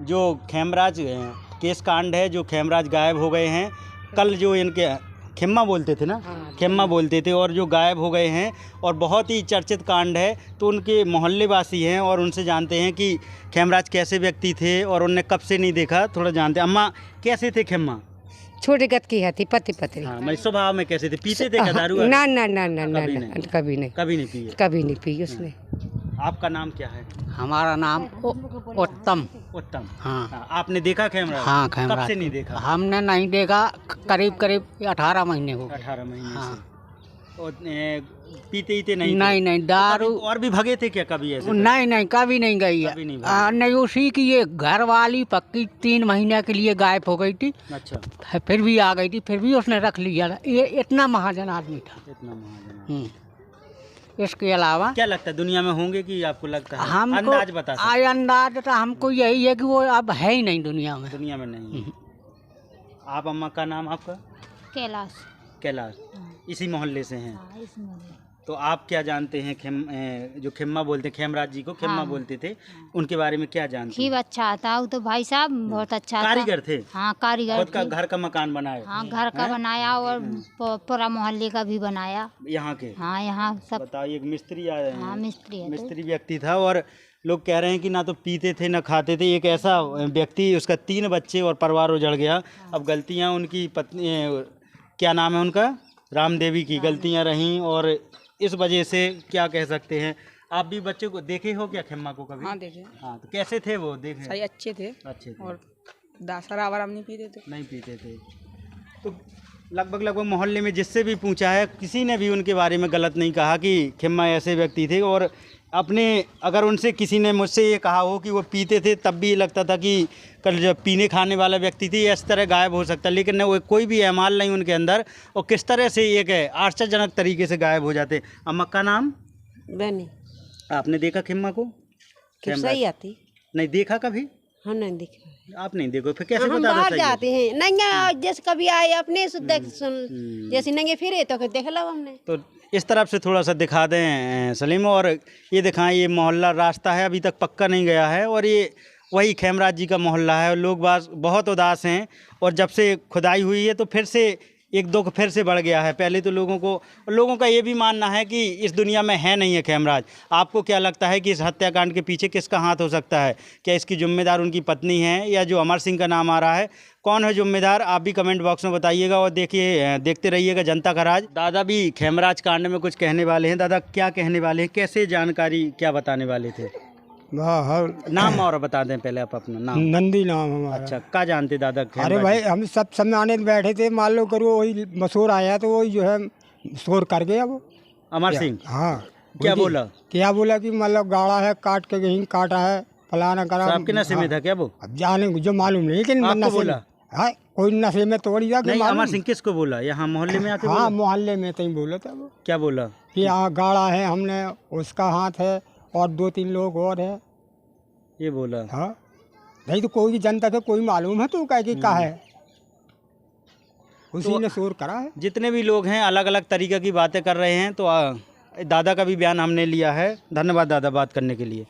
जो खेमराज केस कांड है, जो खेमराज गायब हो गए हैं, कल जो इनके खेम्मा बोलते थे ना, खेम्मा बोलते थे, और जो गायब हो गए हैं और बहुत ही चर्चित कांड है, तो उनके मोहल्ले वासी हैं और उनसे जानते हैं कि खेमराज कैसे व्यक्ति थे और उनने कब से नहीं देखा, थोड़ा जानते हैं। अम्मा, कैसे थे खेम्मा? छोटे गत की थी, पति पत्नी। हाँ, मैं स्वभाव में कैसे थे? पीते थे क्या दारू? ना ना ना ना ना, कभी नहीं, कभी नहीं पिए? कभी नहीं पी उसने। आपका नाम क्या है? हमारा नाम उत्तम। उत्तम। हाँ, आपने देखा खेमराज? हाँ कब खेमराज से नहीं देखा? हमने नहीं देखा, करीब 18 महीने हो गए। 18 महीने हाँ। से। और पीते नहीं थे? नहीं दारू। और भी भगे थे क्या कभी ऐसे? नहीं कभी नहीं गई कभी नहीं है। नहीं, उसी की ये घर वाली पक्की 3 महीने के लिए गायब हो गई थी। अच्छा। फिर भी आ गई थी, फिर भी उसने रख लिया था। ये इतना महाजन आदमी था। इतना महाजन। इसके अलावा क्या लगता है दुनिया में होंगे कि आपको लगता है? हमको अंदाज बता सकते? अंदाज तो हमको यही है कि वो अब है ही नहीं दुनिया में। दुनिया में नहीं। आप अम्मा का नाम आपका? कैलाश। कैलाश। इसी मोहल्ले से हैं? हाँ, इस मोहल्ले। तो आप क्या जानते हैं जो खेम्मा बोलते, खेमराज जी को खेम्मा बोलते थे, उनके बारे में क्या जानते खूब हैं? अच्छा था वो तो भाई साहब, बहुत अच्छा था। कारीगर थे? हाँ, कारीगर खुद का घर का मकान बनाया? हाँ, घर का बनाया और पूरा मोहल्ले का भी बनाया यहाँ के? हाँ, यहाँ सब। बताइए, एक मिस्त्री आए हैं। हाँ, मिस्त्री है। मिस्त्री व्यक्ति था और लोग कह रहे हैं कि ना तो पीते थे ना खाते थे। एक ऐसा व्यक्ति, उसका 3 बच्चे और परिवार उजड़ गया। अब गलतियां उनकी पत्नी, क्या नाम है उनका, रामदेवी की गलतियां रहीं और इस वजह से क्या कह सकते हैं। आप भी बच्चे को देखे हो क्या, खेम्मा को कभी? हाँ, देखे। हाँ, तो कैसे थे वो? देखे? सही अच्छे थे। अच्छे थे। और शराब नहीं पीते थे। नहीं पीते थे। तो लगभग मोहल्ले में जिससे भी पूछा है, किसी ने भी उनके बारे में गलत नहीं कहा कि खेम्मा ऐसे व्यक्ति थे। और अपने, अगर उनसे किसी ने मुझसे ये कहा हो कि वो पीते थे, तब भी लगता था कि कल जब पीने खाने वाला व्यक्ति थी इस तरह गायब हो सकता, लेकिन न वो कोई भी एहमाल नहीं उनके अंदर, और किस तरह से एक आश्चर्यजनक तरीके से गायब हो जाते। अम्मा का नाम? बनी। आपने देखा खेम्मा को? सही आती नहीं देखा कभी? हम नहीं देखा। आप नहीं देखो, फिर कैसे हम बता बाहर सकते? जाते हैं नहीं, जैसे कभी आए अपने से देख सुन, जैसे नंगे फिरे तो देख लो हमने। तो इस तरफ से थोड़ा सा दिखा दें सलीम, और ये दिखाएं, ये मोहल्ला रास्ता है, अभी तक पक्का नहीं गया है, और ये वही खेमराज जी का मोहल्ला है। और लोग बहुत उदास हैं, और जब से खुदाई हुई है तो फिर से एक दुख फिर से बढ़ गया है। पहले तो लोगों का ये भी मानना है कि इस दुनिया में है नहीं है खेमराज। आपको क्या लगता है कि इस हत्याकांड के पीछे किसका हाथ हो सकता है? क्या इसकी जिम्मेदार उनकी पत्नी है, या जो अमर सिंह का नाम आ रहा है, कौन है जिम्मेदार? आप भी कमेंट बॉक्स में बताइएगा, और देखते रहिएगा जनता का राज। दादा भी खेमराज कांड में कुछ कहने वाले हैं। दादा, क्या कहने वाले हैं? कैसे जानकारी क्या बताने वाले थे? नाम और बता दें पहले आप अपना नाम। नंदी नाम हमारा। अच्छा, क्या जानते दादा? अरे भाई, हम सब सामने बैठे थे, मान लो करो वही मशहूर आया तो वही जो है शोर कर गया वो अमर सिंह। हाँ, क्या बोला? कि मतलब गाड़ा है, काट के कहीं काटा है, फलाना करा। आपके नशे में था क्या वो? अब जाने जो मालूम नहीं, लेकिन आपको बोला? हाँ, कोई नशे में तोड़ी जा। नहीं, अमर सिंह किसको बोला? यहाँ मोहल्ले में आके? हाँ, मोहल्ले में तो बोला था वो। क्या बोला? कि यहाँ गाड़ा है, हमने उसका हाथ है और 2-3 लोग और है, ये बोला। हाँ, नहीं तो कोई जनता को कोई मालूम है तो क्या कि क्या है, उसी ने शोर करा है। जितने भी लोग हैं अलग अलग तरीके की बातें कर रहे हैं, तो दादा का भी बयान हमने लिया है। धन्यवाद दादा बात करने के लिए।